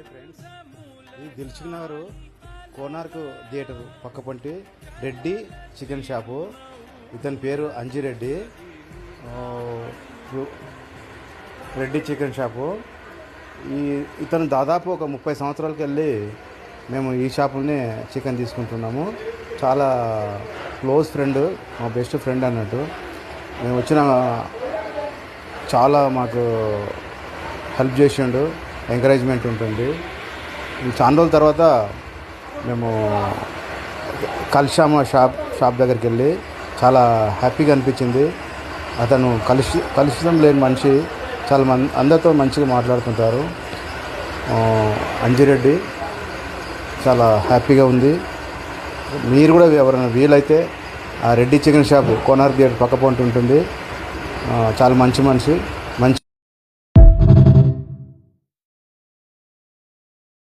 Friends, ఈ Dilsukh Nagar Konark theatre పక్క పొంటి రెడ్డి చికెన్ షాపు. ఇతని పేరు అంజిరెడ్డి. Reddy chicken shop. ఇతను దాదాపు ఒక 30 సంవత్సరాలకి వెళ్ళి మేము ఈ షాపుల్ని చికెన్ తీసుకుంటున్నాము. చాలా క్లోజ్ ఫ్రెండ్, మా బెస్ట్ ఫ్రెండ్ అన్నట్టు. మేము వచ్చిన చాలా మాకు హెల్ప్ చేసిండు, ఎంకరేజ్మెంట్ ఉంటుంది. చాలా రోజుల తర్వాత మేము కలిసాము షాప్ దగ్గరికి వెళ్ళి. చాలా హ్యాపీగా అనిపించింది. అతను కలుషితం లేని మనిషి, చాలా అందరితో మంచిగా మాట్లాడుతుంటారు. అంజిరెడ్డి చాలా హ్యాపీగా ఉంది. మీరు కూడా ఎవరైనా వీలైతే ఆ Reddy chicken shop Konark theatre పక్క పొంటి ఉంటుంది. చాలా మంచి మనిషి.